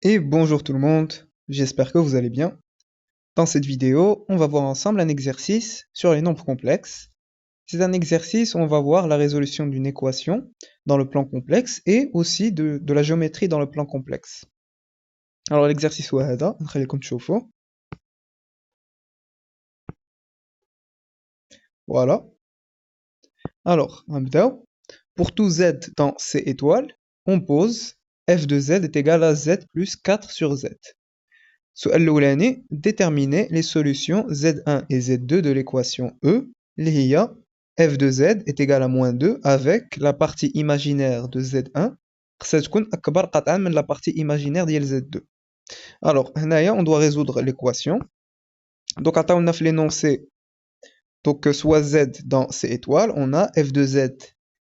Et bonjour tout le monde, j'espère que vous allez bien. Dans cette vidéo, on va voir ensemble un exercice sur les nombres complexes. C'est un exercice où on va voir la résolution d'une équation dans le plan complexe et aussi de la géométrie dans le plan complexe. Alors l'exercice هو هذا نخليكم تشوفوا. Voilà. Alors, نبداو. Pour tout z dans C étoile, on pose f de z est égal à z plus 4 sur z. السؤال الأولاني déterminer les solutions z1 et z2 de l'équation E اللي هي f de z est égal à moins 2 avec la partie imaginaire de z1 خصها تكون أكبر قطعا من la partie imaginaire ديال z2. Alors هنايا on doit résoudre l'équation. Donc عطاونا في l'énoncé donc soit z dans c étoile on a f de z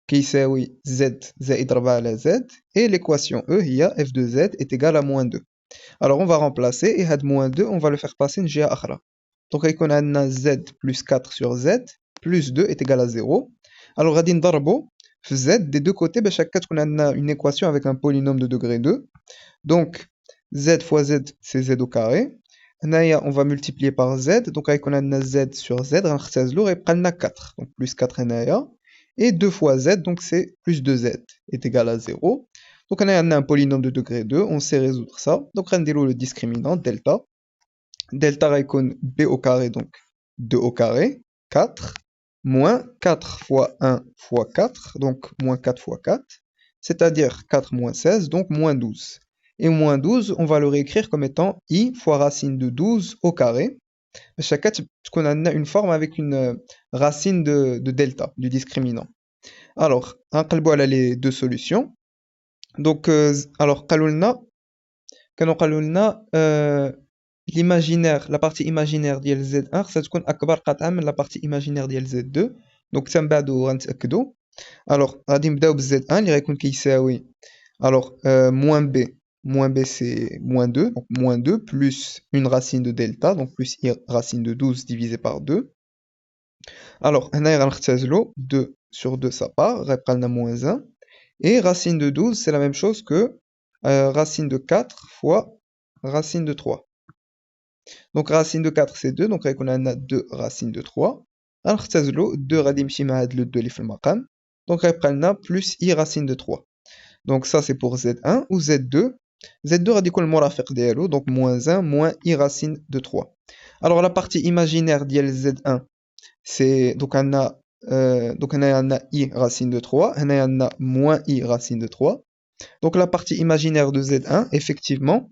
كيساوي z زائد 4 على z et l'équation E هي f de z est égal à moins 2. Alors on va remplacer et had moins 2 on va le faire passer une جهة أخرى. Donc يكون عندنا z plus 4 sur z plus 2 est égal à 0. Alors غادي نضربو في z des deux côtés باش هكا تكون عندنا une équation avec un polynôme de degré 2. Donc z fois z c'est z au carré. هنايا on va multiplier par z donc غيكون عندنا z sur z غنختزلو غيبقى لنا 4 donc plus 4 هنايا et 2 fois z donc c'est plus 2z est égal à 0. Donc on a un polynôme de degré 2, on sait résoudre ça. Donc on déroule le discriminant delta. Delta raïkon b au carré, donc 2 au carré, 4, moins 4 fois 1 fois 4, donc moins 4 fois 4, c'est-à-dire 4 moins 16, donc moins 12. Et moins 12, on va le réécrire comme étant i fois racine de 12 au carré. Chaque qu'on a une forme avec une racine de delta, du discriminant. Alors, on a les deux solutions. Donc, alors, قالوا لنا l'imaginaire, la partie imaginaire ديال Z1 خصها تكون أكبر قطعا من la partie imaginaire ديال Z2. donc حتى من بعدو غنتأكدو. alors غادي نبداو ب Z1 اللي غيكون كيساوي alors moins b c'est moins 2 donc moins 2 plus une racine de delta donc plus i racine de 12 divisé par 2. alors هنايا غنختزلو 2 sur 2 ça part غيبقى لنا moins 1 et racine de 12 c'est la même chose que racine de 4 fois racine de 3. Donc racine de 4 c'est 2, donc on a 2 racines de 3. Alors 2 غادي يمشي مع هاد le 2 اللي في المقام. Donc غيبقى لنا plus i racine de 3. Donc ça c'est pour z1 ou z2. z2 غادي يكون المرافق ديالو donc moins 1 moins i racine de 3. Alors la partie imaginaire ديال z1 c'est donc on a i racine de 3, on a moins i racine de 3. Donc la partie imaginaire de z1 effectivement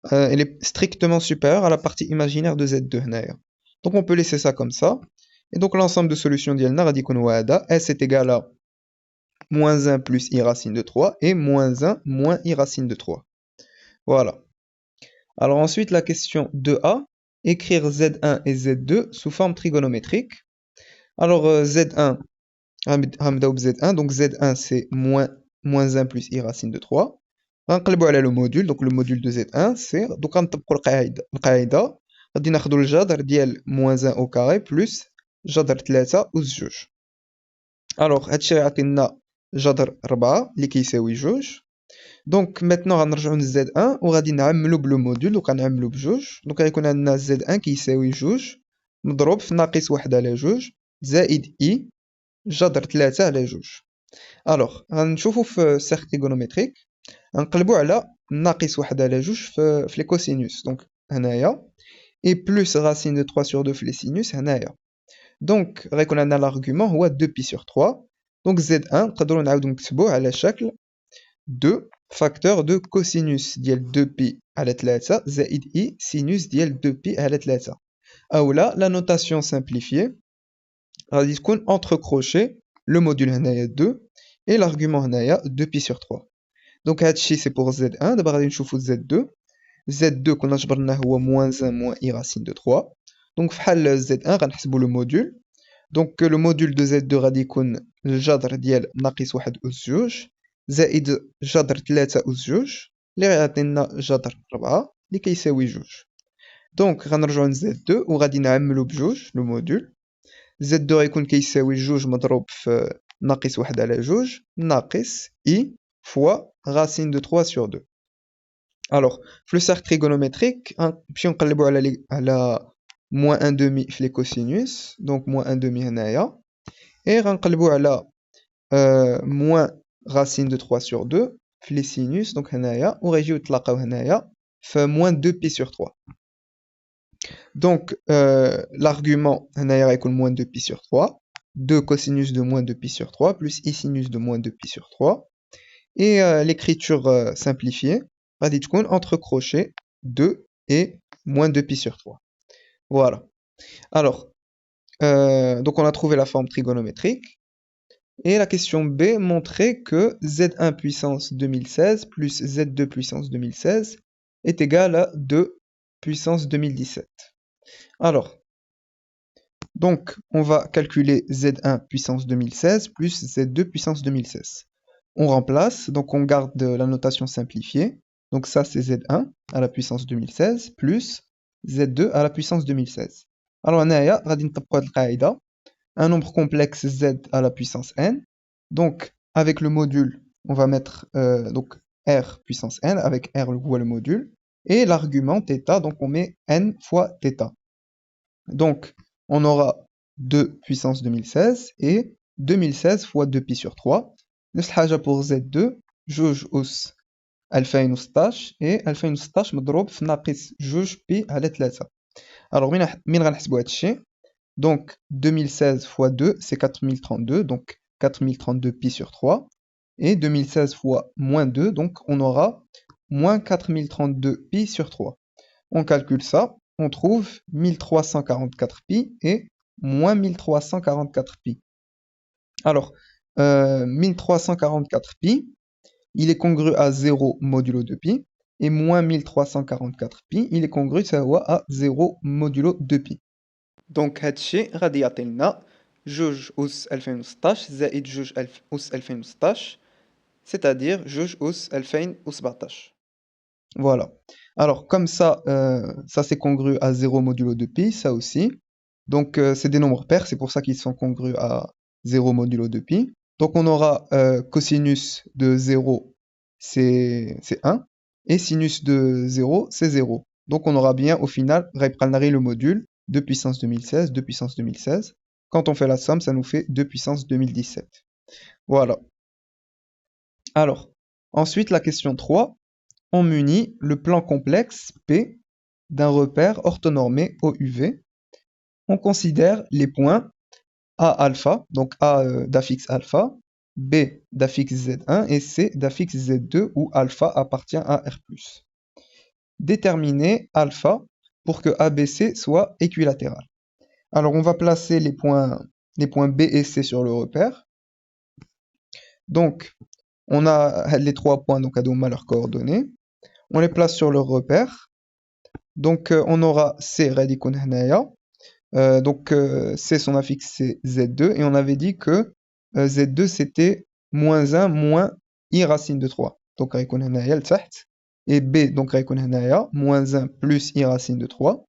elle est strictement supérieure à la partie imaginaire de Z2 هنايا. Donc on peut laisser ça comme ça. Et donc l'ensemble de solutions ديالنا غادي يكون هذا S est égal à moins 1 plus i racine de 3 et moins 1 moins i racine de 3. Voilà. Alors ensuite la question 2a, écrire Z1 et Z2 sous forme trigonométrique. Alors Z1, غنبداو ب Z1, donc Z1 c'est moins 1 plus i racine de 3. غنقلبوا على لو موديل دونك لو موديل دو زد 1 سي دوكا نطبقوا القاعده غادي ناخذوا الجذر ديال موان 1 او كاري بلس جذر 3 أس جوج. الوغ هادشي غيعطينا جذر 4 اللي كيساوي جوج. دونك ميتنون غنرجعوا لزد 1 وغادي نعملوا بلو موديل دوكا نعملوا بجوج دونك غيكون عندنا زد 1 كيساوي جوج مضروب في ناقص 1 على جوج زائد اي جذر 3 على جوج. الوغ غنشوفوا في السيرك تريغونومتريك غنقلبوا على ناقص 1 على جوج في لي كوسينوس دونك هنايا اي بلس racine de 3 sur 2 في لي سينوس هنايا. دونك غيكون عندنا l'argument هو 2 بي sur 3 دونك Z1 نقدروا نعاودو نكتبوه على شكل 2 فاكتور دو كوسينوس ديال 2 بي على 3 زائد اي سينوس ديال 2 بي على 3 اولا لا نوتاسيون سامبليفيي غادي تكون entre crochet le module هنايا 2 et l'argument هنايا 2 بي sur 3. دونك هادشي سي بور Z1 دابا غادي نشوفو Z2. Z2 كنا جبرناه هو moins 1 moins i racine de 3 دونك فحال Z1 غنحسبو لو موديل دونك لو موديل دو Z2 غادي يكون الجذر ديال ناقص 1 أس جوج زائد جذر 3 أس جوج اللي غيعطينا جذر 4 اللي كيساوي جوج. دونك غنرجعو ل Z2 وغادي نعملو بجوج لو موديل. Z2 غيكون كيساوي جوج مضروب في ناقص 1 على جوج ناقص i fois racine de 3 sur 2. Alors, le cercle trigonométrique, puis on نقلبوا على moins 1 demi في les cosinus, donc moins 1 demi هنايا, et غنقلبوا على moins racine de 3 sur 2 في les sinus, donc هنايا, وغيجيو يتلاقاو هنايا في moins 2 pi sur 3. Donc, l'argument هنايا غيكون moins 2 pi sur 3, 2 cosinus de moins 2 pi sur 3, plus i sinus de moins 2 pi sur 3, et l'écriture simplifiée, غادي تكون entre crochets 2 et moins 2 pi sur 3. Voilà. Alors, donc on a trouvé la forme trigonométrique. Et la question B montrait que Z1 puissance 2016 plus Z2 puissance 2016 est égal à 2 puissance 2017. Alors, donc on va calculer Z1 puissance 2016 plus Z2 puissance 2016. On remplace, donc on garde la notation simplifiée. Donc ça c'est Z1 à la puissance 2016 plus Z2 à la puissance 2016. Alors هنايا غادي نطبقوا هاد القاعدة. Un nombre complexe Z à la puissance n. Donc avec le module, on va mettre donc R puissance n avec R le module et l'argument θ, donc on met n fois θ. Donc on aura 2 puissance 2016 et 2016 fois 2 pi sur 3. نفس الحاجة pour Z2 جوج أس 2016 et 2016 مضروب في ناقص جوج بي على 3. Alors مين غنحسبو هادشي؟ Donc 2016 fois 2 c'est 4032, donc 4032 pi sur 3. Et 2016 fois moins 2, donc on aura moins 4032 pi sur 3. On calcule ça, on trouve 1344 pi et moins 1344 pi. Alors, 1344 pi, il est congru à 0 modulo 2 pi, et moins 1344 pi, il est congru à 0 modulo 2 pi. Donc هادشي غادي يعطينا جوج أس 2016 زائد جوج أس 2016 c'est-à-dire جوج أس 2017. Voilà. Alors comme ça, ça c'est congru à 0 modulo 2 pi, ça aussi. Donc c'est des nombres pairs, c'est pour ça qu'ils sont congrus à 0 modulo 2 pi. Donc on aura cosinus de 0, c'est 1, et sinus de 0, c'est 0. Donc on aura bien au final, le module 2 puissance 2016, 2 puissance 2016. Quand on fait la somme, ça nous fait 2 puissance 2017. Voilà. Alors, ensuite la question 3, on munit le plan complexe P d'un repère orthonormé OUV. On considère les points A alpha, donc A d'affixe alpha, B d'affixe Z1 et C d'affixe Z2 où alpha appartient à R+. Déterminer alpha pour que ABC soit équilatéral. Alors on va placer les points B et C sur le repère. Donc on a les 3 points, donc à leurs coordonnées. On les place sur leur repère. Donc on aura C radicon هنايا. Donc C son affixe c'est Z2 et on avait dit que Z2 c'était moins 1 moins I racine de 3. Donc radicon هنايا لتحت. Et B donc radicon هنايا moins 1 plus I racine de 3.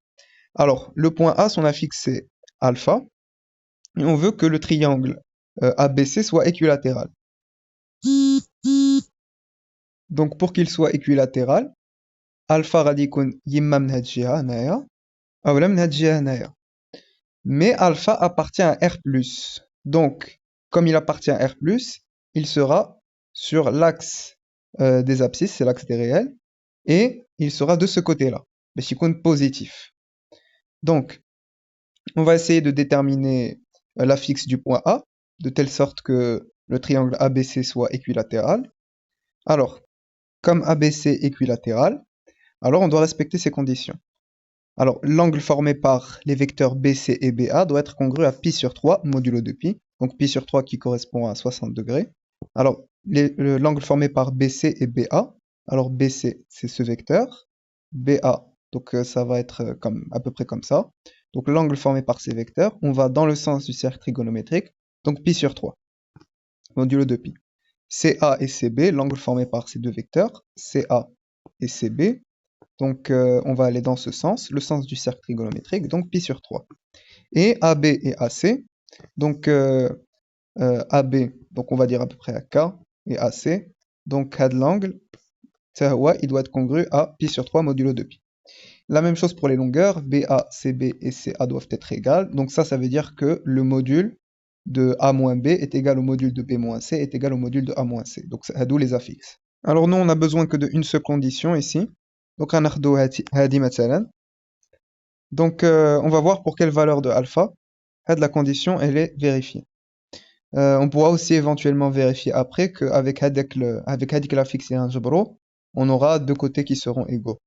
Alors le point A son affixe c'est alpha. Et on veut que le triangle ABC soit équilatéral. Donc pour qu'il soit équilatéral, alpha غادي يكون يما من هاد الجهة هنايا أولا من هاد الجهة هنايا. Mais alpha appartient à R+. Donc, comme il appartient à R+, il sera sur l'axe des abscisses, c'est l'axe des réels, et il sera de ce côté-là, mais positif. Donc, on va essayer de déterminer l'affixe du point A, de telle sorte que le triangle ABC soit équilatéral. Alors, comme ABC est équilatéral, alors on doit respecter ces conditions. Alors, l'angle formé par les vecteurs BC et BA doit être congru à pi sur 3 modulo de pi. Donc pi sur 3 qui correspond à 60 degrés. Alors, l'angle formé par BC et BA. Alors BC, c'est ce vecteur. BA, donc ça va être à peu près comme ça. Donc l'angle formé par ces vecteurs, on va dans le sens du cercle trigonométrique. Donc pi sur 3 modulo de pi. CA et CB, l'angle formé par ces deux vecteurs. CA et CB. Donc on va aller dans ce sens, le sens du cercle trigonométrique, donc pi sur 3. Et AB et AC, donc AB, donc on va dire à peu près à K, et AC, donc had l'angle, il doit être congru à pi sur 3 modulo de pi. La même chose pour les longueurs, BA, CB et CA doivent être égales. Donc ça veut dire que le module de A moins B est égal au module de B moins C est égal au module de A moins C. Donc c'est d'où les affixes. Alors nous, on a besoin que d'une seule condition ici. Donc hadi مثلا. Donc on va voir pour quelle valeur de alpha. La condition, elle est vérifiée. On pourra aussi éventuellement vérifier après qu'avec avec l'affixe et un jabro, on aura deux côtés qui seront égaux.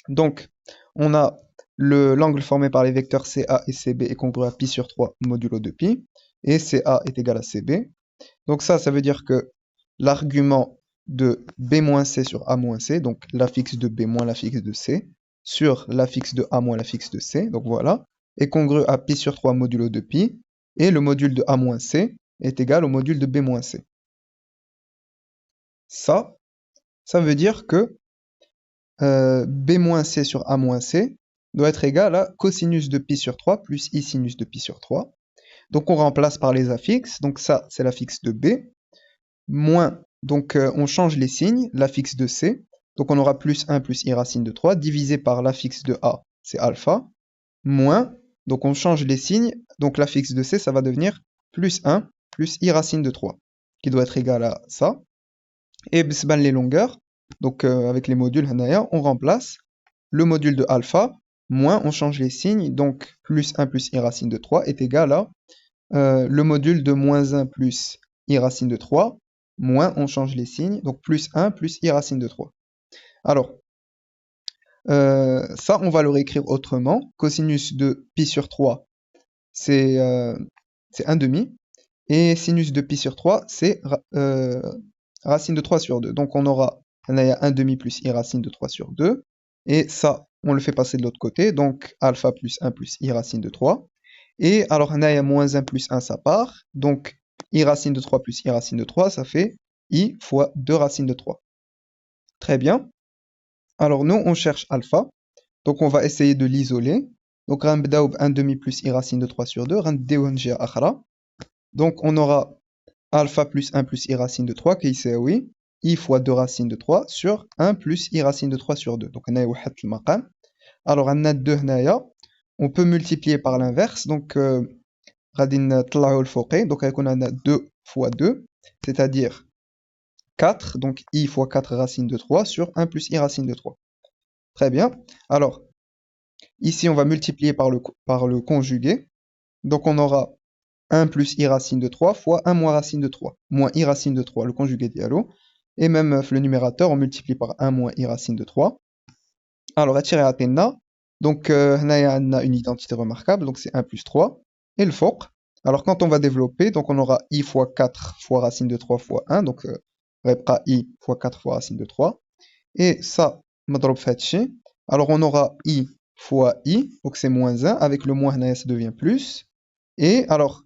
Donc, on a l'angle formé par les vecteurs CA et CB est congru à pi sur 3 modulo de pi, et CA est égal à CB. Donc ça veut dire que l'argument de B moins C sur A moins C, donc l'affixe de B moins l'affixe de C, sur l'affixe de A moins l'affixe de C, donc voilà, est congru à pi sur 3 modulo de pi, et le module de A moins C est égal au module de B moins C. Ça veut dire que B moins C sur A moins C doit être égal à cosinus de pi sur 3 plus I sinus de pi sur 3. Donc on remplace par les affixes, donc ça c'est l'affixe de B, moins, donc on change les signes, l'affixe de C, donc on aura plus 1 plus I racine de 3, divisé par l'affixe de A, c'est alpha, moins, donc on change les signes, donc l'affixe de C ça va devenir plus 1 plus I racine de 3, qui doit être égal à ça, et bsban les longueurs, donc avec les modules on remplace le module de alpha, moins on change les signes, donc plus 1 plus I racine de 3 est égal à le module de moins 1 plus I racine de 3, moins on change les signes, donc plus 1 plus I racine de 3. Alors, ça on va le réécrire autrement, cosinus de pi sur 3 c'est 1 demi, et sinus de pi sur 3 c'est racine de 3 sur 2. Donc on aura 1 demi plus I racine de 3 sur 2. Et ça, on le fait passer de l'autre côté. Donc alpha plus 1 plus I racine de 3. Et alors on a moins 1 plus 1, ça part. Donc I racine de 3 plus I racine de 3, ça fait I fois 2 racines de 3. Très bien. Alors nous, on cherche alpha. Donc on va essayer de l'isoler. Donc 1 demi plus I racine de 3 sur 2. Donc on aura alpha plus 1 plus I racine de 3, qui c'est oui, I fois 2 racines de 3 sur 1 plus I racine de 3 sur 2. Donc on a le maqam. Alors on a 2 on peut multiplier par l'inverse. Donc غادي نطلعوا الفوقي. Donc on a 2 fois 2, c'est-à-dire 4. Donc I fois 4 racine de 3 sur 1 plus I racine de 3. Très bien. Alors ici on va multiplier par le conjugué. Donc on aura 1 plus I racine de 3 fois 1 moins racine de 3. Moins I racine de 3, le conjugué dialo. Et même le numérateur, on multiplie par 1 moins I racine de 3. Alors, attirer Athéna. Donc, on a une identité remarquable, donc c'est 1 plus 3. Et le foc. Alors, quand on va développer, donc on aura I fois 4 fois racine de 3 fois 1. Donc, répra I fois 4 fois racine de 3. Et ça, madrob fatché. Alors, on aura I fois I, donc c'est moins 1. Avec le moins, ça devient plus. Et alors,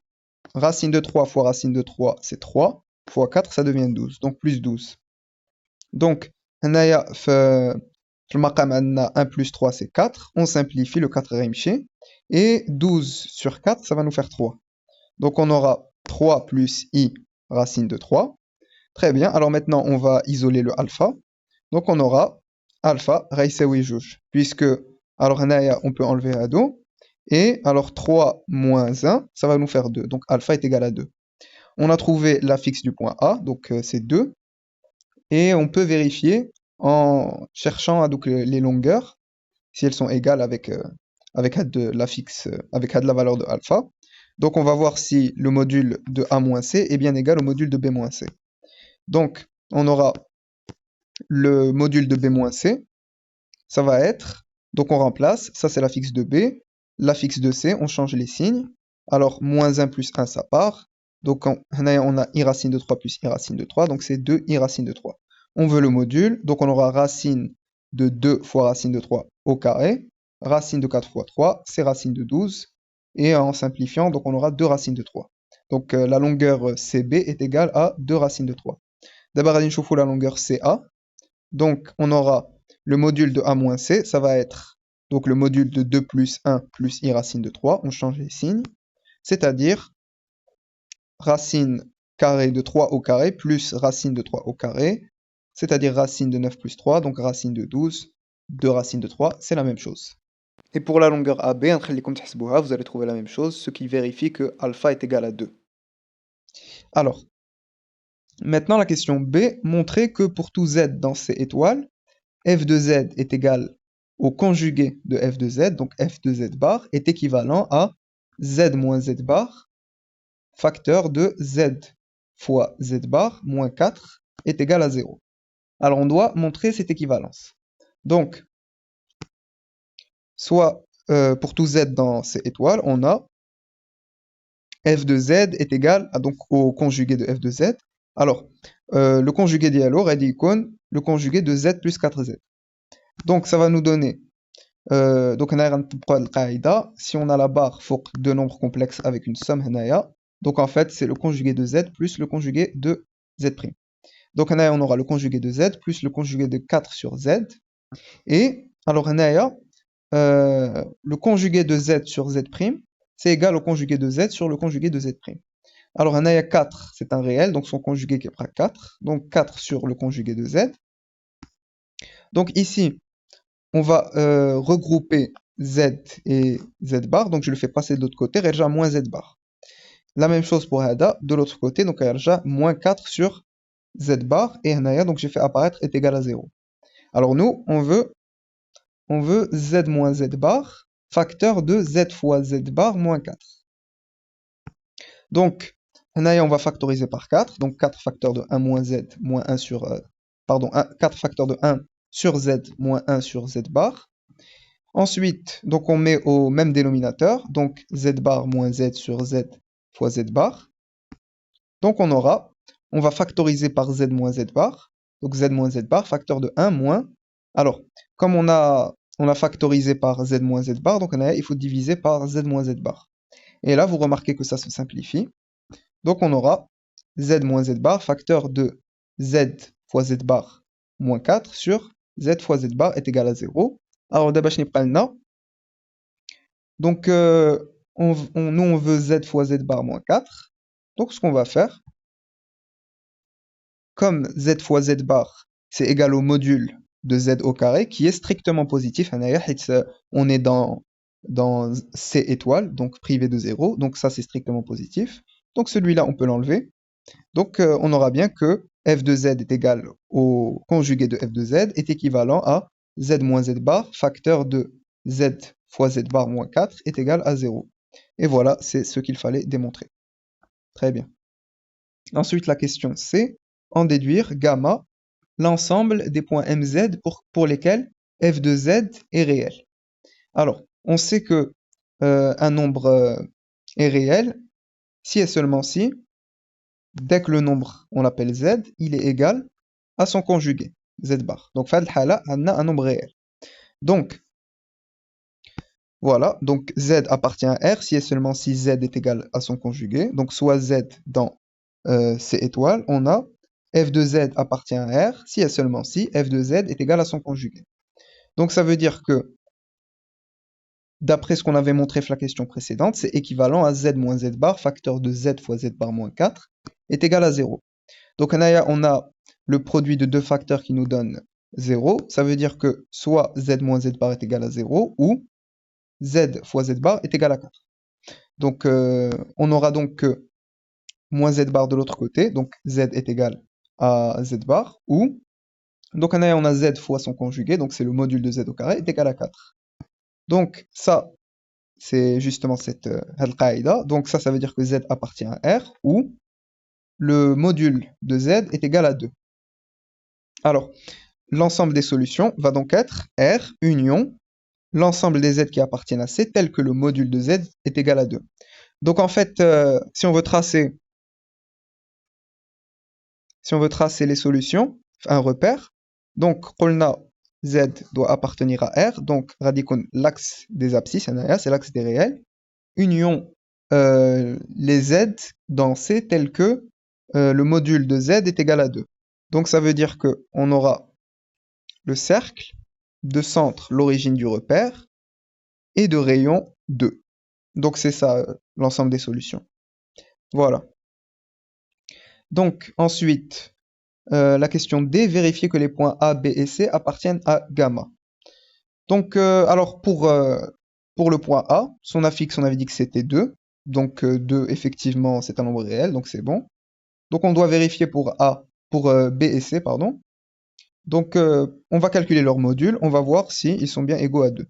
racine de 3 fois racine de 3, c'est 3, fois 4, ça devient 12, donc plus 12. Donc, هنايا في المقام عندنا 1 plus 3, c'est 4. On simplifie, le 4 غيمشي. Et 12 sur 4, ça va nous faire 3. Donc, on aura 3 plus I racine de 3. Très bien, alors maintenant, on va isoler le alpha. Donc, on aura alpha غيساوي جوج. Puisque, alors هنايا, on peut enlever à 2. Et alors 3 moins 1, ça va nous faire 2. Donc alpha est égal à 2. On a trouvé l'affixe du point A, donc c'est 2. Et on peut vérifier en cherchant donc, les longueurs, si elles sont égales avec l'affixe, avec la valeur de alpha. Donc on va voir si le module de A moins C est bien égal au module de B moins C. Donc on aura le module de B moins C, ça va être, donc on remplace, ça c'est l'affixe de B, l'affixe de C, on change les signes. Alors, moins 1 plus 1, ça part. Donc, on a I racine de 3 plus I racine de 3. Donc, c'est 2 I racine de 3. On veut le module. Donc, on aura racine de 2 fois racine de 3 au carré. Racine de 4 fois 3, c'est racine de 12. Et en simplifiant, donc on aura 2 racines de 3. Donc, la longueur CB est égale à 2 racines de 3. D'abord, on va la longueur CA. Donc, on aura le module de A moins C, ça va être donc le module de 2 plus 1 plus I racine de 3, on change les signes, c'est-à-dire racine carrée de 3 au carré plus racine de 3 au carré, c'est-à-dire racine de 9 plus 3, donc racine de 12, 2 racines de 3, c'est la même chose. Et pour la longueur AB, vous allez trouver la même chose, ce qui vérifie que alpha est égal à 2. Alors, maintenant la question B, montrer que pour tout z dans C étoile, f de z est égal au conjugué de f de z, donc f de z bar, est équivalent à z moins z bar, facteur de z fois z bar moins 4 est égal à 0. Alors on doit montrer cette équivalence. Donc, soit pour tout z dans C étoile, on a f de z est égal à, donc, au conjugué de f de z. Alors, le conjugué d'ILO, le conjugué de z plus 4z. Donc, ça va nous donner, donc on a si on a la barre فوق deux nombres complexes avec une somme هنايا, donc en fait c'est le conjugué de z plus le conjugué de z'. Donc on aura le conjugué de z plus le conjugué de 4 sur z. Et alors le conjugué de z sur z', c'est égal au conjugué de z sur le conjugué de z'. Alors, 4, c'est un réel, donc son conjugué qui est 4. Donc, 4 sur le conjugué de z. Donc, ici, on va regrouper z et z bar. Donc, je le fais passer de l'autre côté. Reja moins z bar. La même chose pour Hada, de l'autre côté. Donc, Reja moins 4 sur z bar. Et Hanaya, donc j'ai fait apparaître, est égal à 0. Alors, nous, on veut z moins z bar, facteur de z fois z bar moins 4. Donc, on va factoriser par 4, donc 4 facteurs de 1 moins z moins 1 sur... 4 facteurs de 1 sur z moins 1 sur z bar. Ensuite, donc on met au même dénominateur, donc z bar moins z sur z fois z bar. Donc on va factoriser par z moins z bar, donc z moins z bar, facteur de 1 moins... Alors, comme on a factorisé par z moins z bar, donc il faut diviser par z moins z bar. Et là, vous remarquez que ça se simplifie. Donc on aura z moins z bar, facteur de z fois z bar moins 4 sur z fois z bar est égal à 0. Alors d'abord, je n'ai pas le nom. Donc nous, on veut z fois z bar moins 4. Donc ce qu'on va faire, comme z fois z bar, c'est égal au module de z au carré, qui est strictement positif. On est dans C étoile, donc privé de 0. Donc ça, c'est strictement positif. Donc celui-là, on peut l'enlever. Donc on aura bien que f de z est égal au conjugué de f de z est équivalent à z moins z bar, facteur de z fois z bar moins 4 est égal à 0. Et voilà, c'est ce qu'il fallait démontrer. Très bien. Ensuite, la question C, en déduire gamma, l'ensemble des points mz pour lesquels f de z est réel. Alors, on sait que un nombre est réel si et seulement si, dès que le nombre, on l'appelle z, il est égal à son conjugué, z bar. Donc, on a un nombre réel. Donc, voilà, donc z appartient à R si et seulement si z est égal à son conjugué. Donc, soit z dans C étoile, on a f de z appartient à R si et seulement si f de z est égal à son conjugué. Donc, ça veut dire que, d'après ce qu'on avait montré sur la question précédente, c'est équivalent à z moins z bar, facteur de z fois z bar moins 4, est égal à 0. Donc on a le produit de deux facteurs qui nous donne 0. Ça veut dire que soit z moins z bar est égal à 0, ou z fois z bar est égal à 4. Donc on aura donc que moins z bar de l'autre côté, donc z est égal à z bar, ou, donc on a z fois son conjugué, donc c'est le module de z au carré, est égal à 4. Donc ça, c'est justement cette qaïda. Donc ça veut dire que z appartient à R, ou le module de z est égal à 2. Alors, l'ensemble des solutions va donc être R union l'ensemble des z qui appartiennent à C tel que le module de z est égal à 2. Donc en fait, si on veut tracer les solutions, un repère, donc qulna z doit appartenir à R, donc radicon l'axe des abscisses, c'est l'axe des réels, union les z dans C tel que le module de z est égal à 2. Donc ça veut dire que on aura le cercle, de centre l'origine du repère, et de rayon 2. Donc c'est ça l'ensemble des solutions. Voilà. Donc ensuite, la question D, vérifier que les points A, B et C appartiennent à gamma. Donc, alors pour le point A, son affixe, on avait dit que c'était 2. Donc 2, effectivement, c'est un nombre réel, donc c'est bon. Donc on doit vérifier pour B et C, pardon. Donc on va calculer leur module, on va voir si ils sont bien égaux à 2.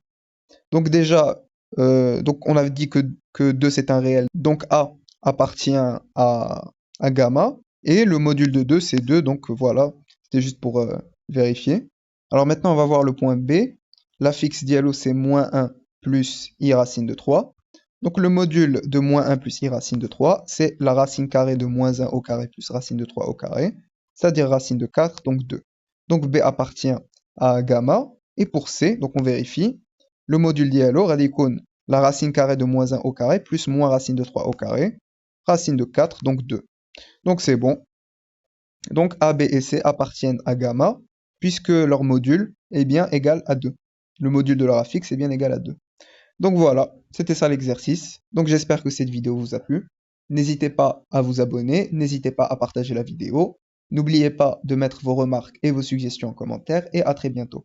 Donc déjà, donc on avait dit que 2 c'est un réel, donc A appartient à gamma, et le module de 2 c'est 2, donc voilà, c'était juste pour vérifier. Alors maintenant on va voir le point B, l'affixe dialo c'est moins 1 plus i racine de 3. Donc le module de moins 1 plus i racine de 3, c'est la racine carrée de moins 1 au carré plus racine de 3 au carré, c'est-à-dire racine de 4, donc 2. Donc B appartient à gamma, et pour C, donc on vérifie, le module dialo radicone la racine carrée de moins 1 au carré plus moins racine de 3 au carré, racine de 4, donc 2. Donc c'est bon. Donc A, B et C appartiennent à gamma, puisque leur module est bien égal à 2. Le module de leur affixe est bien égal à 2. Donc voilà, c'était ça l'exercice. Donc j'espère que cette vidéo vous a plu. N'hésitez pas à vous abonner, n'hésitez pas à partager la vidéo. N'oubliez pas de mettre vos remarques et vos suggestions en commentaire, et à très bientôt.